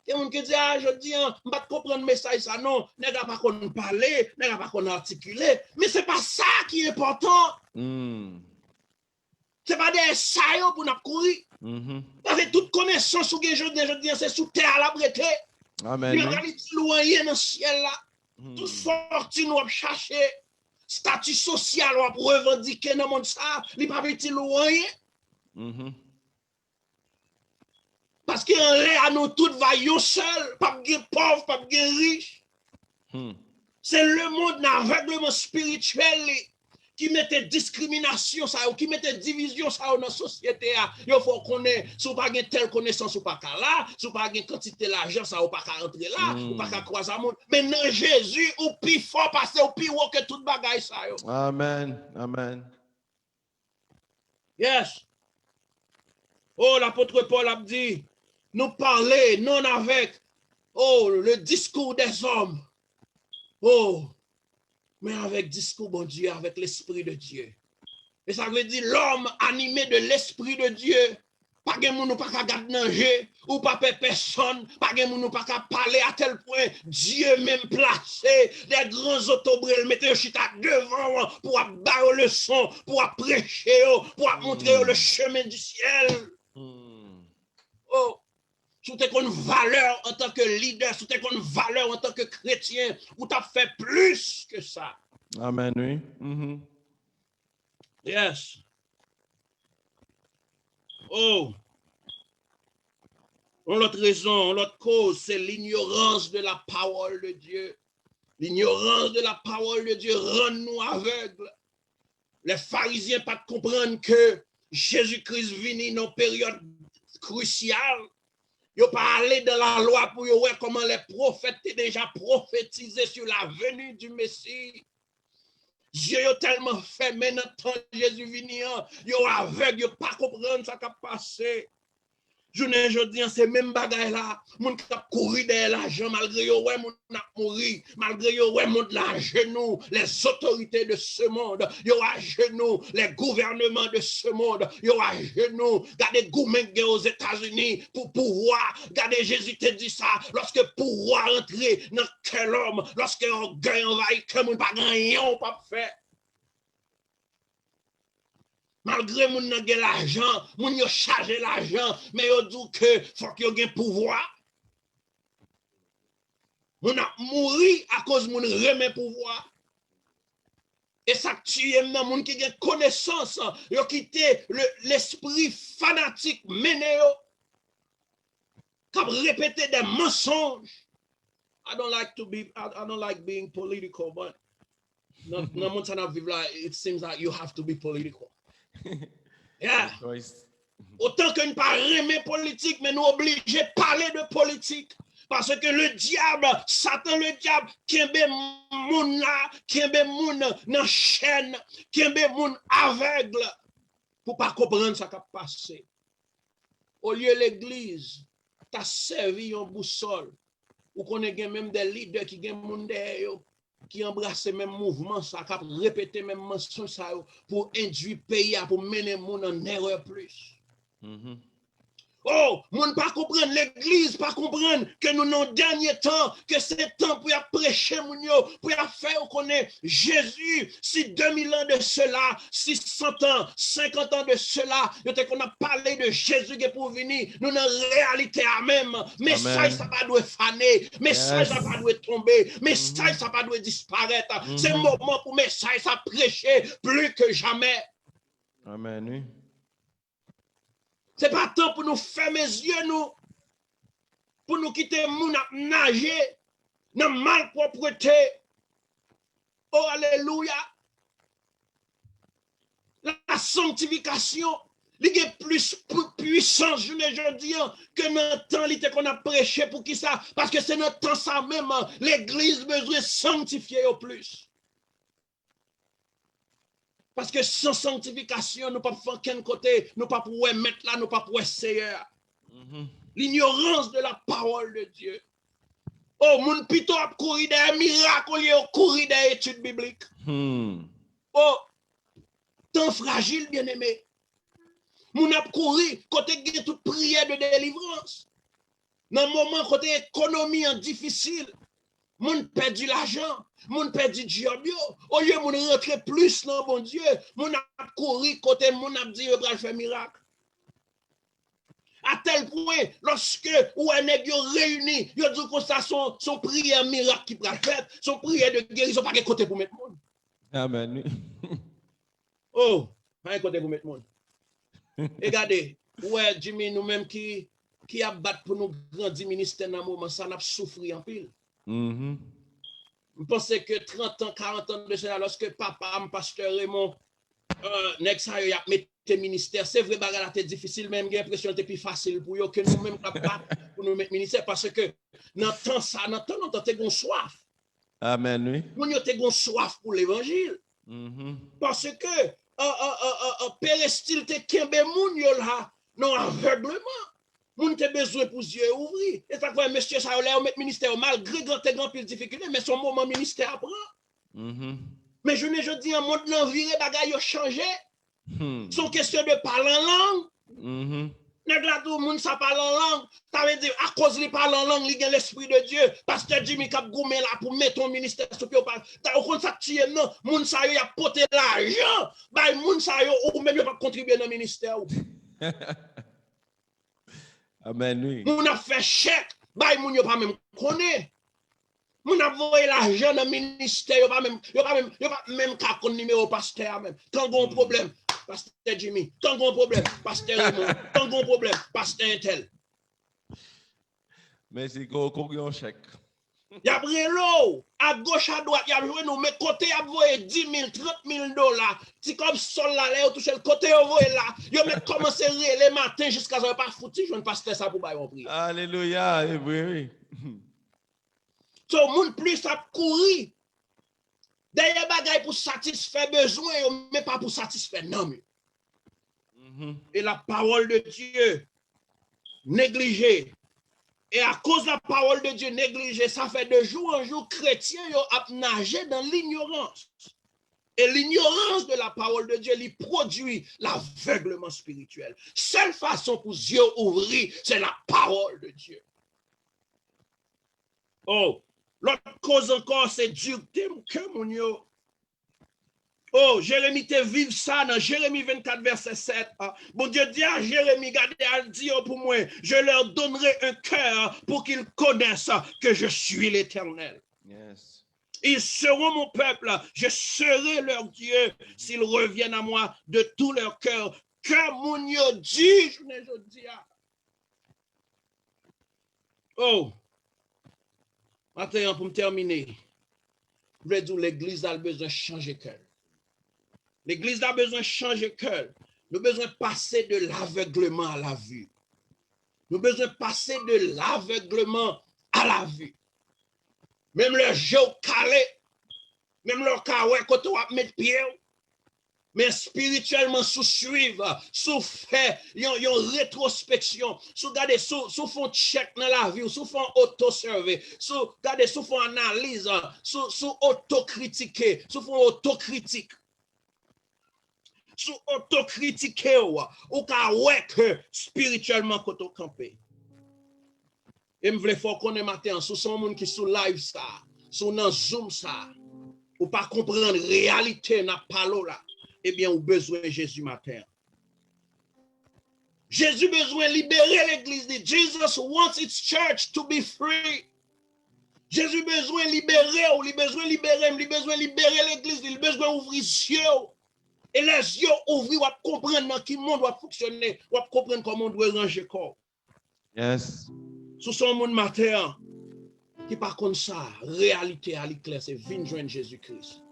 Et on qui dit ah je dis on pas comprendre message ça non, nèg pas qu'on parler, nèg pas qu'on articuler, mais c'est pas ça qui est important. C'est pas des saillots pour nous courir. Parce que toute connaissance ou je dis c'est sous terre à la brete. Amen. Il y a des loyer dans le ciel là. Toute fortune on chercher, statut social on revendiquer dans le monde ça, il pas petit loyer. Parce qu'en à nous tous vaillons seuls, pas de pauvres, pas de riches. C'est le monde d'aveuglement spirituel qui mettait discrimination ça qui mettait division ça dans la société. Il faut qu'on ait, si vous pas de telle connaissance ou pas là, si vous pas de quantité d'argent ça ou pas rentrer là, ou pas croiser le monde. Mais dans Jésus ou plus fort passer ou plus haut que toute bagaille ça. Amen. Amen. Yes. Oh, l'apôtre Paul a dit, nous parler non avec le discours des hommes. Mais avec discours bon Dieu, avec l'Esprit de Dieu. Et ça veut dire l'homme animé de l'Esprit de Dieu. Pas de monde pas garder danger ou pas personne, pas de monde pas parler à tel point Dieu même placé des grands autobrels mettez chita devant pour avoir le son, pour prêcher, pour montrer le chemin du ciel. Si tu as une valeur en tant que leader, si tu as une valeur en tant que chrétien, ou tu as fait plus que ça. Amen, oui. Yes. L'autre raison, l'autre cause, c'est l'ignorance de la parole de Dieu. L'ignorance de la parole de Dieu rend nous aveugles. Les pharisiens pas comprendre que Jésus-Christ vient dans une période cruciale. Ils n'ont pas allé dans la loi pour voir comment les prophètes étaient déjà prophétisés sur la venue du Messie. Dieu a tellement fait maintenant Jésus vient, ils sont aveugles, ils ne pas comprendre ce qui a passé. Je dis, c'est même bagaille là, moun k'ap courir derrière l'argent malgré yo ouais moun a mouri, malgré yo ouais moun la genou, les autorités de ce monde, yo à genoux, les gouvernements de ce monde, yo à genoux, regardez gouvernement aux États-Unis pour pouvoir, regardez Jésus te dit ça, lorsque pouvoir entrer dans quel homme, lorsque orgueil envahit que moun pas rien pas fait. Malgré moun nan gen l'argent, moun yo charge l'argent, mais yo dit que faut que yo gen pouvoir. Moun a mouri à cause moun remet pouvoir. Et ça tue nan moun qui gen connaissance, yo quitté l'esprit fanatique mené yo. K'ap répéter des mensonges. I don't like being political, but nan moun sa nan vive là, it seems like you have to be political. Yeah. Autant que nous ne parlons pas politique, mais nous obligés de parler de politique. Parce que le diable, Satan le diable, qui est moun là, qui est moun dans chaîne, qui est moun aveugle, pour pas comprendre ce qui a passé. Au lieu de l'église, tu as servi en boussole, ou qu'on ait même des leaders qui ont moun derrière, qui embrasse même mouvement, ça cap répéter même mensonge ça pour induire le pays, pour mener le monde en erreur plus. Moun pas comprendre l'église, pas comprendre que nous dans dernier temps, que c'est temps pour prêcher moun yo, pour faire connaître Jésus, si 2000 ans de cela, si 100 ans, 50 ans de cela, qu'on a parlé de Jésus qui est pour venir, nous dans réalité à même, message ça pas doit faner, message ça pas doit tomber, message ça pas doit disparaître. C'est le moment pour message ça prêcher plus que jamais. Amen. C'est pas temps pour nous fermer les yeux, nous, pour nous quitter moun à nager dans malpropreté. Oh, alléluia. La sanctification, il y a plus puissance, je dis, que notre temps qu'on a prêché pour qui ça? Parce que c'est notre temps ça même, l'église besoin de sanctifier au plus. Parce que sans sanctification, nous ne pouvons pas faire qu'un côté, nous ne pouvons pas mettre là, nous ne pouvons pas essayer. L'ignorance de la parole de Dieu. Oh, mon pito a couru des miracles, il a couru des études bibliques. Oh, temps fragile, bien-aimé. Mon a couru côté de toute prière de délivrance. Dans le moment côté économie en difficile, mon perdu l'argent, mon perdu job, au lieu mon rentrer plus dans bon Dieu, mon a couru côté mon a dit va faire miracle. À tel point, lorsque ou un nèg réuni, yo dit que ça son prière miracle qui va faire, son prière de guérison pas de côté pour mettre monde. Amen. Oh, pas de côté pour mettre monde. Regardez, ouais, Jimmy, nous-mêmes qui a battu pour nous grandir ministère dans le moment, ça n'a souffert en pile. Je pense que 30 ans, 40 ans de cela, lorsque papa, mon pasteur Raymond, nèg ça y a mis ministère, c'est vrai, bagarre était difficile, même j'ai l'impression que c'était plus facile pour eux que nous-mêmes pour nous mettre ministère, parce que dans temps ça, dans temps, tu as soif. Amen, oui. Nous avons soif pour l'évangile. Parce que Pérestyle te kembe moun yo là, non aveuglement. Moun te besoin pour yeux ouvrir. Et ça fait monsieur ça là mettre ministère malgré grand pile difficulté, mais son moment ministère apprend. Mais je dis en monde nan viré bagay yo changé. Son question de parler en langue. Nèg la tout moun ça parle en langue. Ça veut dire à cause il parle en langue, il a l'esprit de Dieu. Pasteur Jimmy Cap goumé là pour mettre ton ministère sur pied. Au compte ça tié non, moun ça yo a porté l'argent. Bay moun ça yo ou même pas contribuer dans le ministère. Amen, oui. Moun a fait chèque, bay moun yo pas même connaît. Moun a voyé l'argent dans le ministère, yo pas même ka kon numéro pasteur même. Quand gon problème, pasteur Jimmy, quand gon problème, pasteur Raymond, quand gon problème, pasteur Intel. Mais c'est qu'on un chèque. Y a pris l'eau, à gauche, à droite, y a joué nous, mais côté y a voyé 10 000, 30 000 $. Si comme sol là, là, touché le côté, y voyé là, y a commencé à rire les matins jusqu'à ce que pas foutu, je ne passe ça pour bailler en prière. Alléluia, oui. So, moun plus a couru. D'ailleurs, bagay pour satisfaire besoin, mais pas pour satisfaire non. Et la parole de Dieu négligée. Et à cause de la parole de Dieu négligée, ça fait de jour en jour, chrétiens ont nagé dans l'ignorance. Et l'ignorance de la parole de Dieu lui produit l'aveuglement spirituel. Seule façon pour Dieu ouvrir, c'est la parole de Dieu. Oh, l'autre cause encore, c'est dureté que mon yo. Oh, Jérémie te vive ça dans Jérémie 24, verset 7. Bon Dieu dit à Jérémie, gardez à dire pour moi, je leur donnerai un cœur pour qu'ils connaissent que je suis l'Éternel. Yes. Ils seront mon peuple, je serai leur Dieu s'ils reviennent à moi de tout leur cœur. Que mon yo dit, je dis. Oh, maintenant pour me terminer, je vais dire l'église a besoin de changer de cœur. L'église a besoin de changer de cœur. Nous avons besoin de passer de l'aveuglement à la vue. Nous avons besoin de passer de l'aveuglement à la vue. Même le jeu calé, même le cas où on va mettre pied, mais spirituellement sous suivre, sous faire une rétrospection, sous garder, sous font check dans la vie, sous font auto-survey, sous garder, sous font analyse, sous auto-critiquer, sous font autocritique. Sous autocritiquer ou ka ouais que spirituellement koto campé. Et me vle faut connaître matin sous son monde qui sous live ça, sous nan Zoom ça, ou pas comprendre réalité na parole là, eh bien ou besoin Jésus matin. Jésus besoin libérer l'église. Jesus wants its church to be free. Jésus besoin libérer, ou il besoin libérer l'église, il besoin ouvrir les yeux. Et les yeux ouverts, on comprendre dans quel monde doit fonctionner, on comprendre comment on doit ranger corps. Yes. Sous son monde matin, qui par contre ça, réalité à l'éclair, c'est venir joindre Jésus-Christ.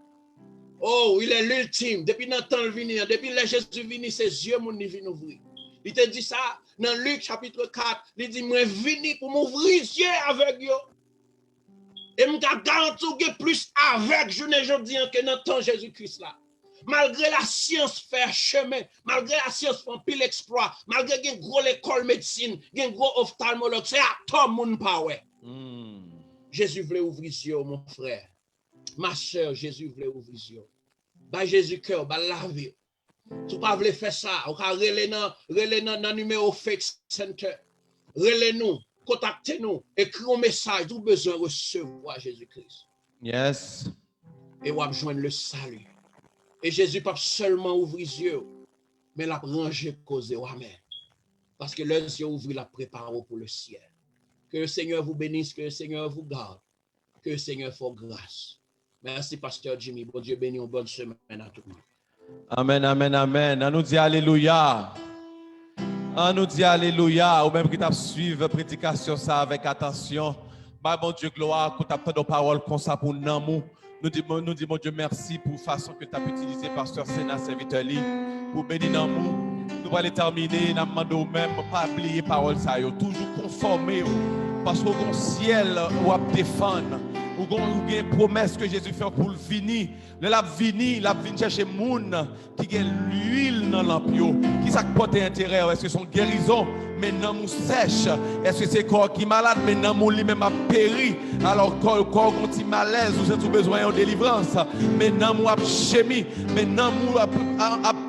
Oh, il est l'ultime. Depuis notre temps venir, depuis que Jésus venu, ses yeux mon viennent ouvrir. Il te dit ça dans Luc chapitre 4. Il dit, moi venu pour m'ouvrir les yeux avec eux. Et je garantis que plus avec je ne dis que dans le temps Jésus-Christ là. Malgré la science fait chemin, malgré la science fait pile exploit, malgré qu'il y a une grosse école médecine, il y a une grosse ophtalmologue, c'est à tout le monde pas ouais. Jésus voulait ouvrir les yeux, mon frère. Ma soeur, Jésus voulait ouvrir les yeux. Bah Jésus cœur, bah laver. Si vous ne voulez faire ça, vous pouvez relais dans numéro Faith Center. Relais nous, contactez nous, écrivez un message, vous avez besoin de recevoir Jésus-Christ. Yes. Et vous avez besoin de le salut. Et Jésus pas seulement ouvrir les yeux, mais la ranger cause. Amen. Parce que les yeux ouvrent, la prépare pour le ciel. Que le Seigneur vous bénisse, que le Seigneur vous garde, que le Seigneur fasse grâce. Merci, Pasteur Jimmy. Bon Dieu bénisse, une bonne semaine à tout le monde. Amen, amen, amen. On nous dit Alléluia. On nous dit Alléluia. Ou même qui t'a suivi la prédication ça avec attention. Bah, mon Dieu, gloire, que tu as tant de paroles comme ça pour nous. Nous disons, mon Dieu, merci pour la façon que tu as utilisé Pasteur Sénat, serviteur Lee, pour bénir nous. Nous allons terminer, nous demandons même, pas oublier les paroles, toujours conformer, parce qu'au ciel, ou à défendre, ou une promesse que Jésus fait pour le venir. Le la vini chercher moun qui a l'huile dans l'ampio, qui ça porte intérêt, est-ce que son guérison, mais non mou sèche, est-ce que c'est corps qui est malade, mais non mou lui-même a péri, alors corps qui est malaise, ou c'est tout besoin de délivrance, mais non mou a chémi, mais non mou a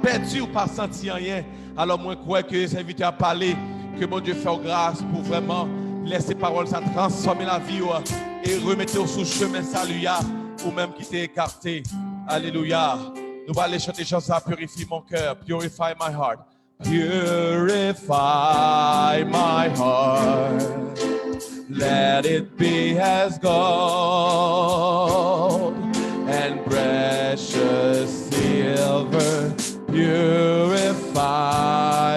perdu ou pas senti rien. Alors moi je crois que c'est invité à parler, que mon Dieu fait grâce pour vraiment laisser paroles ça transformer la vie et remettre sous chemin salut ou même qui t'est écarté. Alléluia. Nous allons aller chanter chanson ça, purifie mon cœur, purify my heart. Purify my heart. Let it be as gold and precious silver. Purify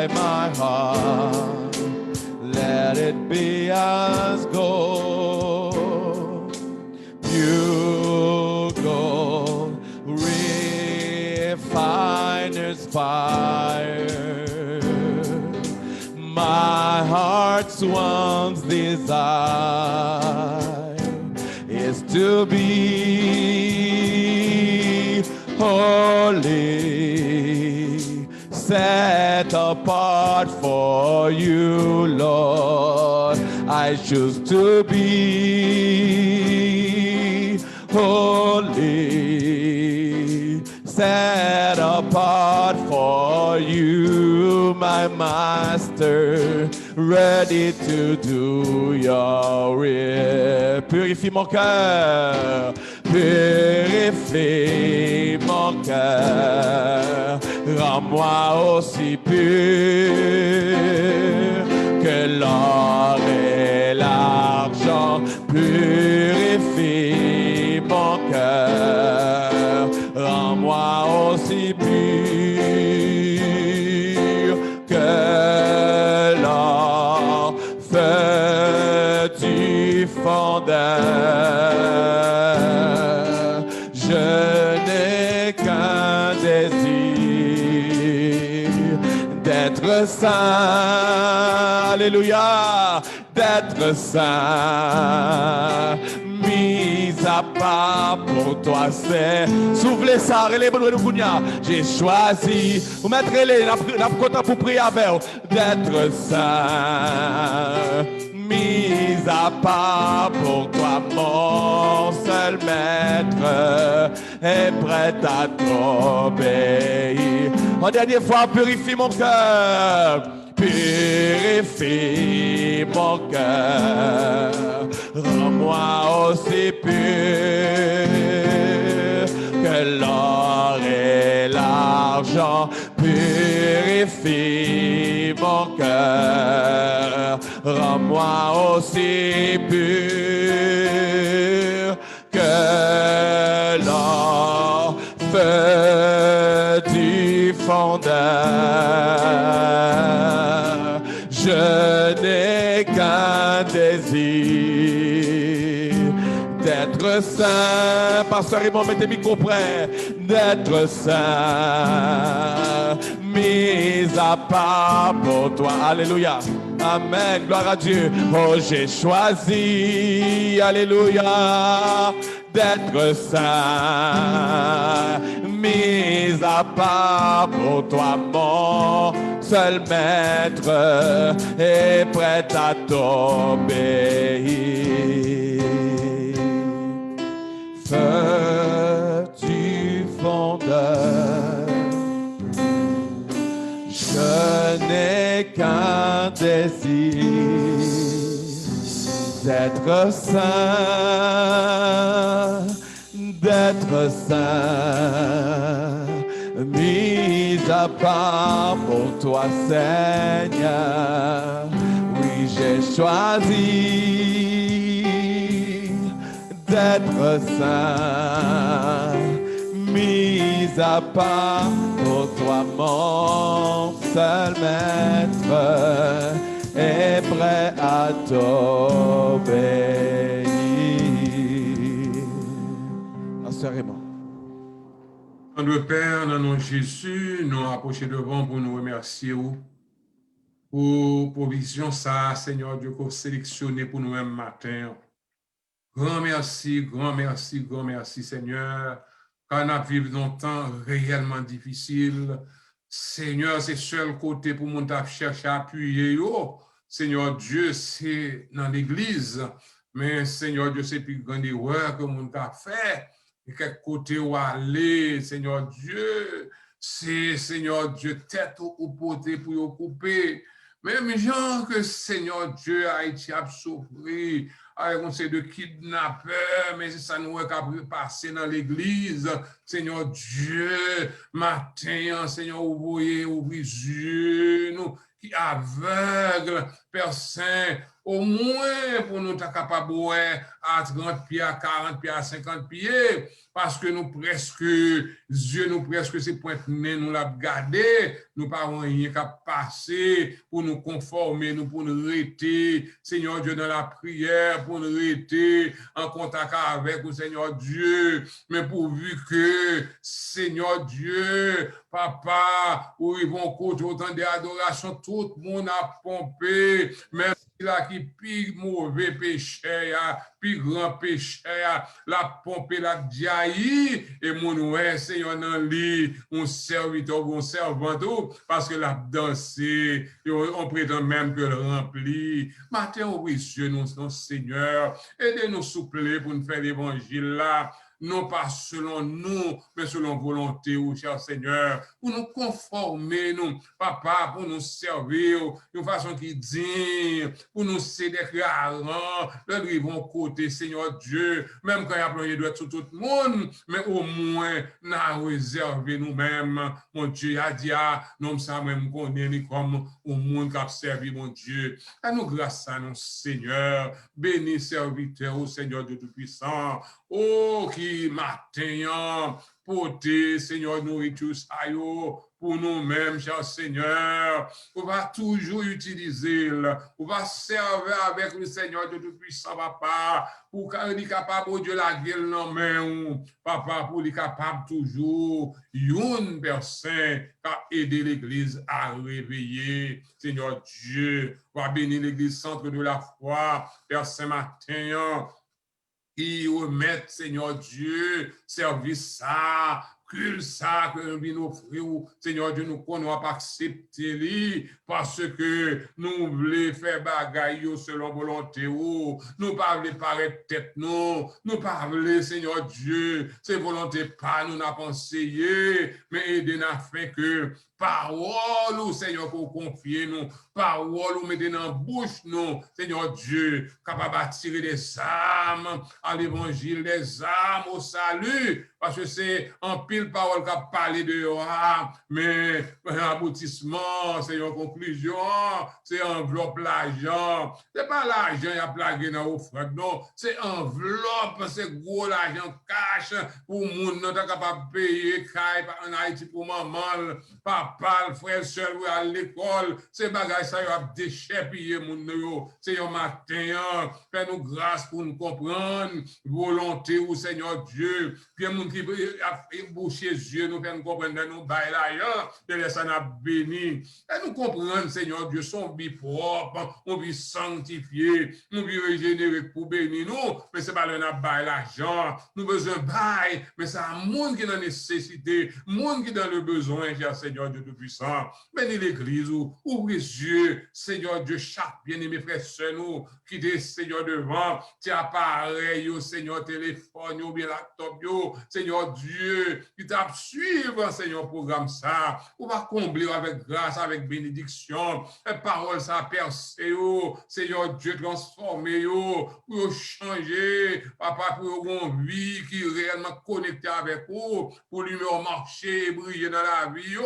my heart. Let it be as gold. Pure gold, refiner's fire. My heart's once desire is to be holy, set apart for you, Lord. I choose to be holy, set apart for you, my master, ready to do your will. Purifie mon cœur, purifie mon cœur, rends-moi aussi pur que l'or et l'argent. Purifie mon cœur, rends-moi aussi pur que l'or, feu du fondeur. Je n'ai qu'un désir d'être saint, alléluia, d'être saint, mis à part pour toi, c'est souffler ça, relève le Gounia. J'ai choisi, vous mettrez les, la content pour prier avec vous, d'être saint, mis à part pour toi, mon seul maître, est prêt à t'obéir. En dernière fois, purifie mon cœur. Purifie mon cœur, rends-moi aussi pur que l'or et l'argent. Purifie mon cœur, rends-moi aussi pur que l'or, feu du du fondeur. Je n'ai qu'un désir d'être saint. Pasteur Raymond, mettez micro près. D'être saint, mis à part pour toi. Alléluia. Amen. Gloire à Dieu. Oh, j'ai choisi. Alléluia. D'être saint, mis à part pour toi, mon seul maître est prêt à t'obéir. Feu du fondeur, je n'ai qu'un désir d'être saint, mis à part pour toi, Seigneur. Oui, j'ai choisi d'être saint, mis à part pour toi, mon seul maître est prêt à t'obéir. Pasteur Raymond. Notre Père, dans le nom de Jésus, nous approchons devant pour nous remercier pour provision ça, Seigneur Dieu, qu'on sélectionné pour nous même matin. Grand merci, grand merci, grand merci, Seigneur. Quand on vivre dans un temps réellement difficile, Seigneur, c'est seul côté pour mon taf chercher à appuyer. Seigneur Dieu, c'est dans l'église. Mais Seigneur Dieu, c'est plus grande erreur que mon taf fait. Et quel côté où aller, Seigneur Dieu, c'est Seigneur Dieu, tête ou poté pour y couper. Même gens que Seigneur Dieu a été souffert, avec un de kidnappeurs, mais ça nous a passé dans l'église. Seigneur Dieu, matin, Seigneur, ouvrir yeux, nous qui aveugles, Père Saint, au moins pour nous être capables à 30 pieds, à 40 pieds, à 50 pieds, parce que nous presque, Dieu nous presque, c'est pointe nous l'a gardé, nous n'avons rien qu'à passer pour nous conformer, nous pour nous rester, Seigneur Dieu, dans la prière, pour nous rester en contact avec vous, Seigneur Dieu, mais pourvu que, Seigneur Dieu, Papa, où ils vont côté autant d'adoration, tout le monde a pompé, merci là qui pire mauvais péché, pire grand péché, la pompe, la diaïe, et mon ouais, Seigneur, dans lit, on serviteur, on servant, parce que la dansé, on prétend même que le remplit. Matin, oui, Dieu, nous, Seigneur, aidez-nous souple pour nous faire l'évangile là, non pas selon nous, mais selon volonté, ou cher Seigneur, pour nous conformer, nous, Papa, pour nous servir, d'une façon qui dit, pour nous céder clarement, le vivons côté, Seigneur Dieu, même quand il y a plein de sur tout le monde, mais au moins, nous avons réservé nous-mêmes, mon Dieu, a dit, nous sommes même condamnés comme au monde qui a servi, mon Dieu. À nous, grâce à nous, Seigneur, bénis serviteur, au Seigneur Dieu Tout-Puissant, oh, qui matin, porter, Seigneur, nourriture, pour nous-mêmes, cher Seigneur. On va toujours utiliser, on va servir avec le Seigneur de Tout-Puissant, Papa, pour qu'il soit capable, oh Dieu, la gueule dans main, Papa, pour qu'il soit capable toujours, une personne qui a aidé l'Église à réveiller, Seigneur Dieu, va bénir l'Église centre de la foi, Père Saint-Martin, qui remettent, Seigneur Dieu, service ça, que ça que nous venons offrir, Seigneur Dieu, nous ne pas accepter parce que nous voulons faire bagaille selon volonté, nous ne pas paraître tête, nous pas voulons, Seigneur Dieu, c'est volonté pas, nous n'a pensé, mais aider à faire que parole, Seigneur, pour confier nous, parole, ou mettre dans la bouche, nous, Seigneur Dieu, capable d'attirer des âmes à l'évangile, des âmes au salut, parce que c'est en pile parole qu'a parlé de mais l'aboutissement, c'est une conclusion, c'est enveloppe l'argent. C'est pas l'argent qui a plagué dans l'offrande, non, c'est enveloppe, c'est gros l'argent cash pour moun nan capable de payer en Haïti pour maman, papa, frère, soeur, à l'école, c'est bagay ça y a déchets piller moun yo, c'est un matin, fais-nous grâce pour nous comprendre volonté au Seigneur Dieu, puis moun qui a bouché yeux nous fait nous comprendre nous bail là, de laisse ça béni, et nous comprendre Seigneur Dieu son vie propre, on vie sanctifié, on vie régénéré pour bénir nous, mais c'est pas le n'a bail l'argent, nous besoin bail, mais c'est un monde qui a nécessité, monde qui dans le besoin, cher Seigneur Dieu Tout-Puissant. Bénis l'église, ouvre les yeux, Seigneur Dieu, chaque bien-aimé frère, sœur, nous, qui des Seigneur devant, tes appareils, Seigneur, téléphone, ou bien laptop, Seigneur Dieu, qui t'a suivre, Seigneur, programme ça, on va combler avec grâce, avec bénédiction, les paroles, ça percer, Seigneur Dieu, transformer, pour changer, papa, pour une vie qui est réellement connectée avec vous, pour lui marcher, briller dans la vie,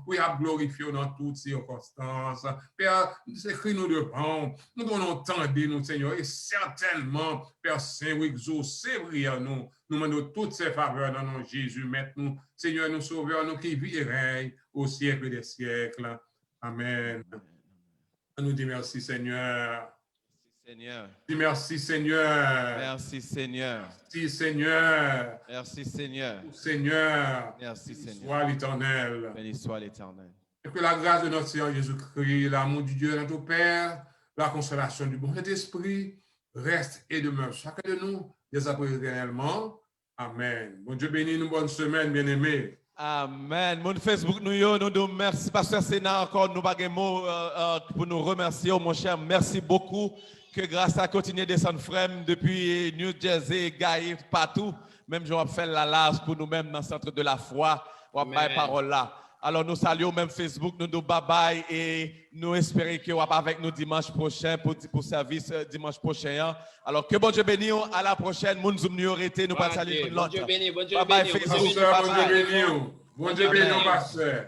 pour y glorifier dans toutes circonstances. Père, c'est écrit nous devant, nous donnons temps de nous, Seigneur, et certainement, Père Saint, vous exaucez prière nous, nous demandons toutes ces faveurs dans nos Jésus, maintenant, Seigneur, nous sauveur, nous qui vivons au siècle des siècles. Amen. Nous disons merci, Seigneur. Seigneur. Merci, Seigneur. Merci, Seigneur. Merci, Seigneur. Merci, Seigneur. Seigneur. Merci, Seigneur. Sois l'Éternel. Béni soit l'Éternel. Et que la grâce de notre Seigneur Jésus-Christ, l'amour du Dieu notre Père, la consolation du bon Saint-Esprit reste et demeure chacun de nous, dès après éternellement. Amen. Bon Dieu béni nous, bonne semaine, bien-aimés. Amen. Mon Facebook, nous merci, Pasteur Sénat, encore, nous avons mots pour nous remercier, mon cher. Merci beaucoup. Que grâce à continuer de descendre frère depuis New Jersey, Gaï, partout. Même je vais faire la lâche pour nous-mêmes dans le centre de la foi. On va faire parole là. Alors nous saluons même Facebook, nous nous bye bye et nous espérons que vous avec nous dimanche prochain pour service dimanche prochain. Alors que bon Dieu bénisse, à la prochaine. Moun zoom nous arrêter, nous pas saluer l'autre. Bon Dieu béni, bon Dieu Bon Dieu béni, pasteur.